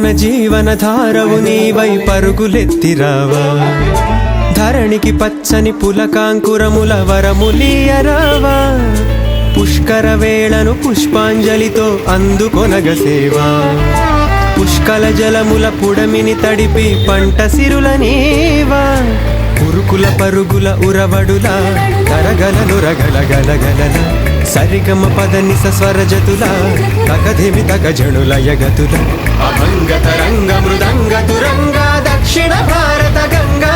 మన జీవన ధారవు నీవై పరుగులెత్తిరావా ధరణికి పచ్చని పులకాంకురముల వరములీయరావా పుష్కర వేళను పుష్పాంజలితో అందుకొనగ సేవా పుష్కల జలముల పుడమిని తడిపి పంట సిరుల నీవా ఉరుకుల పరుగుల ఉరవడుల తరగలను రగలగలగలల సరిగమ పదని స్వరజతుల తగధిమి తగజణుల యగతుల అభంగ తరంగ మృదంగ తురంగ దక్షిణ భారత గంగా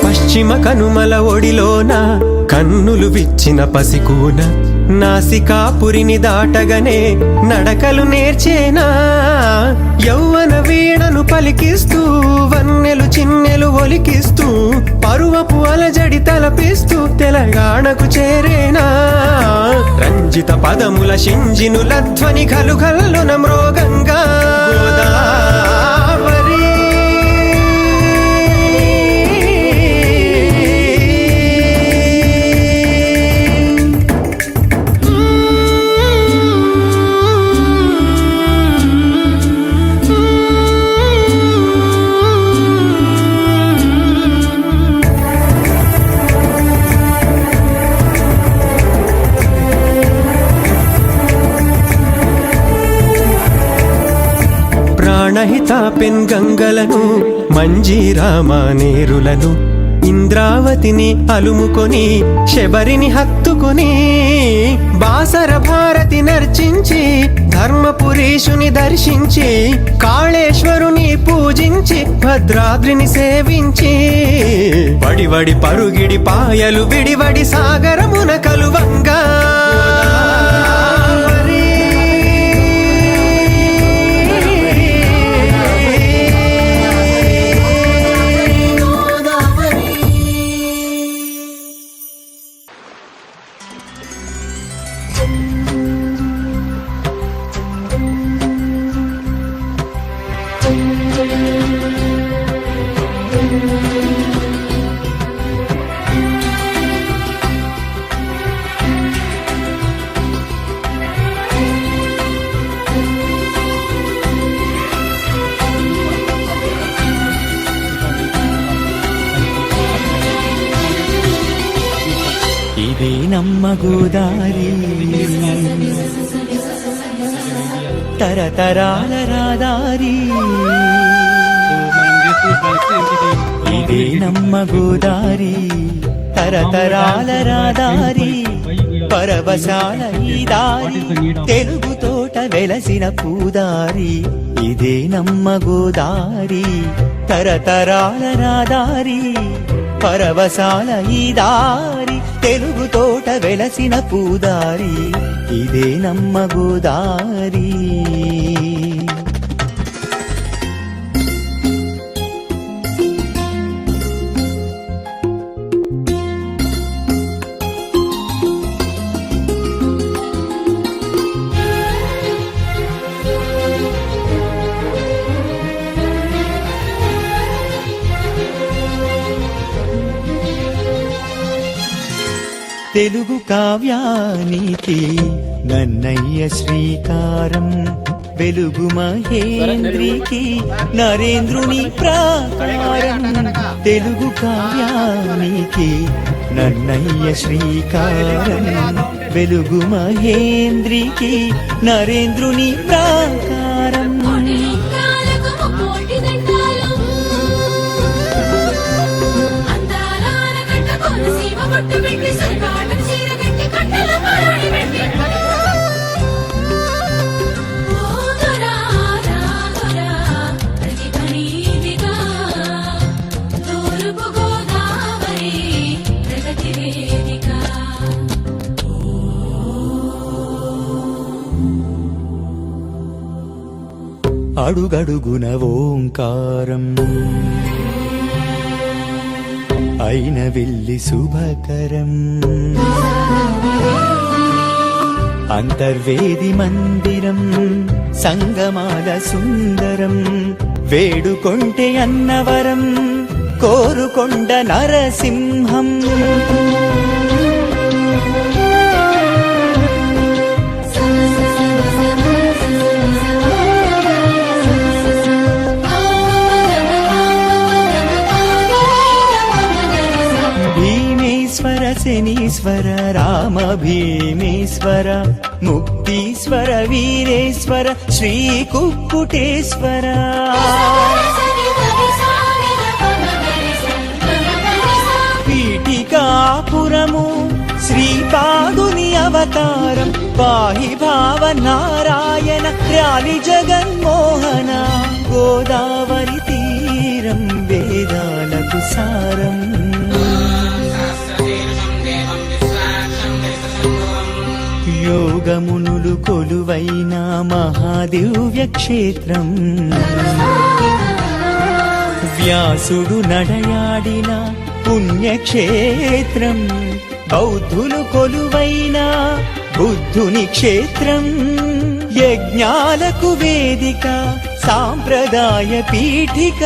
పశ్చిమ కనుమల ఒడిలోన కన్నులు విచ్చిన పసికూన నాసికాపురిని దాటగనే నడకలు నేర్చేనా యౌవన వీణను పలికిస్తూ వన్నెలు చిన్నెలు ఒలికిస్తూ పరువపు అలజడి తలపిస్తూ తెలంగాణకు చేరేనా రంజిత పదముల షింజినుల ధ్వని గలుగల్లున మ్రోగంగా ప్రాణహిత పెన్ గంగలను మంజీరామానేరులను ఇంద్రావతిని అలుముకొని శబరిని హత్తుకొని బాసర భారతి నర్చించి ధర్మపురీషుని దర్శించి కాళేశ్వరుని పూజించి భద్రాద్రిని సేవించి వడివడి పరుగిడి పాయలు విడివడి సాగరమున కలువంగా ఇదే నమ్మ గోదారి తరతరాల రాదారి ఇదే నమ్మ గోదారి తరతరాల రాదారి పరవశాల ఈ దారి తెలుగు తోట వెలసిన పూదారి ఇదే నమ్మ గోదారి తరతరాల రాదారి పరవశాల ఈ దారి తెలుగు తోట వెలసిన పూదారి ఇదే నమ్మ గోదారి తెలుగు కావ్యానికి నన్నయ్య శ్రీకారం వెలుగు మహేంద్రికి నరేంద్రుని ప్రాకారం తెలుగు కావ్యానికి నన్నయ్య శ్రీకారం వెలుగు మహేంద్రికి నరేంద్రుని ప్రాకారం అడుగడుగున ఓంకారం అయిన వెళ్ళి శుభకరం అంతర్వేది మందిరం సంగమాల సుందరం వేడుకొంటే అన్నవరం కోరుకొండ నరసింహం భీమేశ్వర శనీశ్వర రామ భీమేశ్వర ముక్తీశ్వర వీరేశ్వర శ్రీ కుక్కుటేశ్వర పీఠికాపురము శ్రీపాదుని అవతారం పాహి భావ నారాయణ రాలి జగన్మోహన గోదావరి తీరం వేదాలకు సారం యోగమునులు కొలువైన మహాదివ్య క్షేత్రం వ్యాసుడు నడయాడిన పుణ్యక్షేత్రం బౌద్ధులు కొలువైన బుద్ధుని క్షేత్రం యజ్ఞాలకు వేదిక సాంప్రదాయ పీఠిక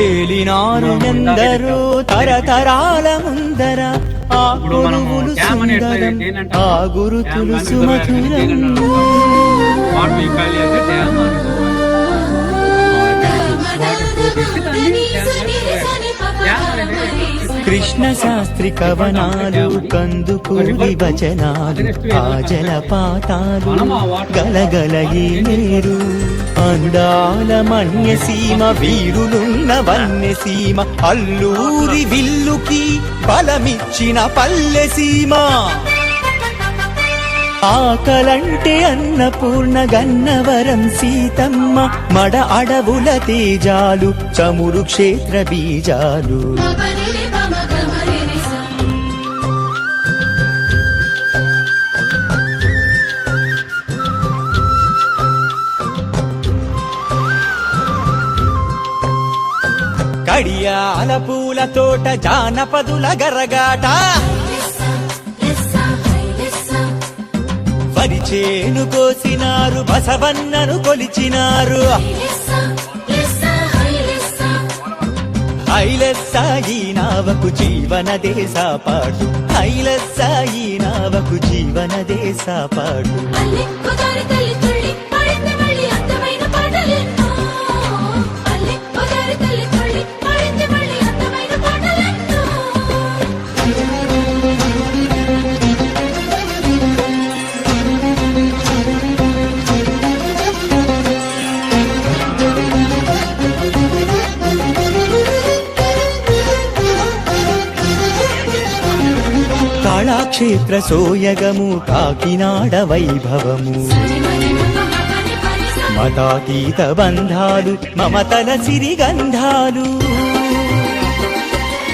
ఏలినారు ఎందరో తరతరాల ముందర ఆ గురువులు సుందరం ఆ గురుతులు సుమధురం కృష్ణ శాస్త్రి కవనాలు కందుకూరి వచనాలు ఆ జలపాతాలు గలగల ఏరు అందాల మన్యసీమ వీరులున్న వన్యసీమ అల్లూరి విల్లుకి బలమిచ్చిన పల్లెసీమ ఆకలంటే అన్నపూర్ణ గన్నవరం సీతమ్మ మడ అడవుల తేజాలు చమురు క్షేత్ర బీజాలు కడియాల పూల తోట జానపదుల గరగాట వరిచేను కోసినారు బసవన్నను కొలిచినారు ఐలెస్సాయి నావకు జీవన దేశపాటు ఐలెస్సాయి నావకు జీవన దేశపాటు కళాక్షేత్ర సోయగము కాకినాడ వైభవము మతాతీత బంధాలు మమతల సిరిగంధాలు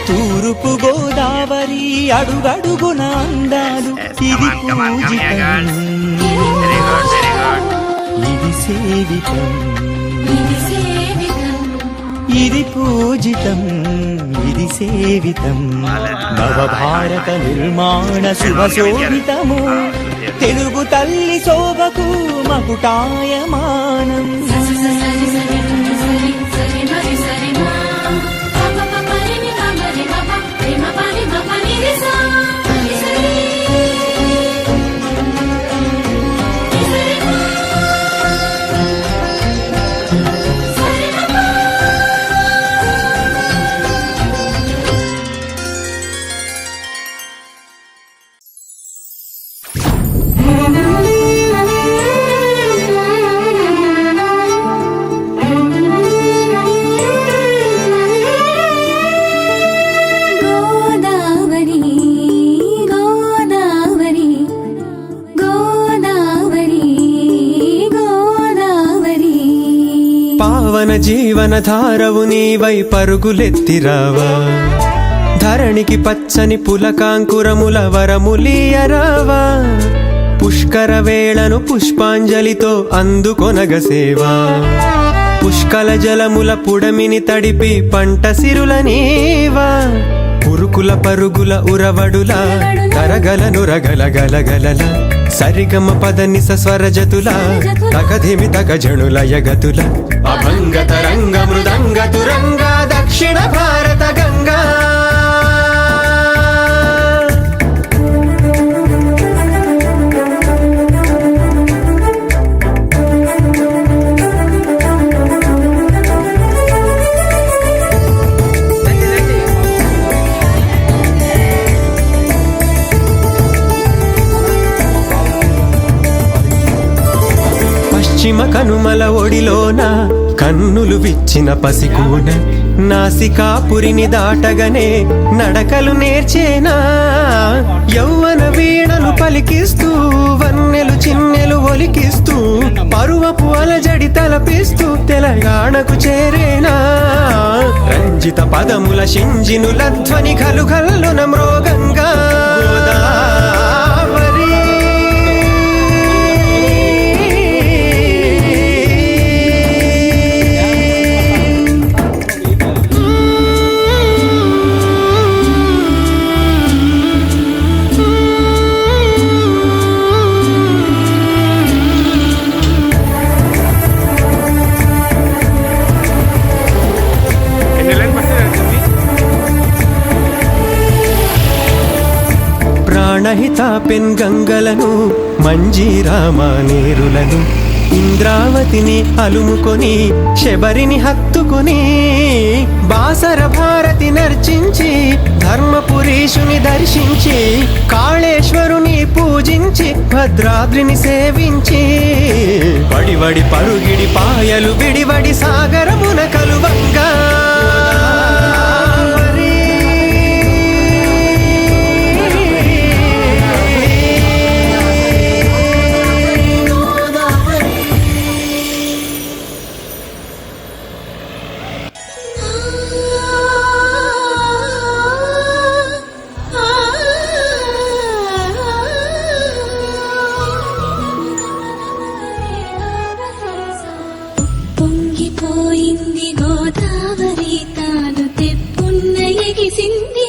తూర్పు గోదావరి అడుగడుగున అందాలు ఇది పూజితం ఇది సేవితం ఇది పూజితం ఇది సేవితం నవభారత నిర్మాణ శుభశోభితము తెలుగు తల్లి శోభకు మకుటాయమానం పావన జీవన ధారవు నీవై పరుగులెత్తిరావా ధరణికి పచ్చని పులకాంకురముల వరములీయరావా పుష్కర వేళను పుష్పాంజలితో అందుకొనగ సేవా పుష్కల జలముల పుడమిని తడిపి పంట సిరుల నీవా ఉరుకుల పరుగుల ఉరవడుల తరగల నురగల గలగలల సరిగమ పదని స్వరజతుల తగధిమి తగజణుల యగతుల అభంగ తరంగ మృదంగ తురంగ దక్షిణ భారత గంగా పశ్చిమ కనుమల ఒడిలోన కన్నులు విచ్చిన పసికూన నాసికాపురిని దాటగనే నడకలు నేర్చేనా యౌవన వీణలు పలికిస్తూ వన్నెలు చిన్నెలు ఒలికిస్తూ పరువపు అలజడి తలపిస్తూ తెలంగాణకు చేరేనా రంజిత పదముల షింజినుల ధ్వని గలుగల్లున మ్రోగంగా ప్రాణహిత పెన్ గంగలను మంజీరామా నీరులను ఇంద్రావతిని అలుముకొని శబరిని హత్తుకొని బాసర భారతి నర్చించి ధర్మపురీషుని దర్శించి కాళేశ్వరుని పూజించి భద్రాద్రిని సేవించి వడివడి పరుగిడి పాయలు విడివడి సాగరమున కలువంగా పొంగిపోయింది గోదావరి తాను తెప్పున్న ఎగిసింది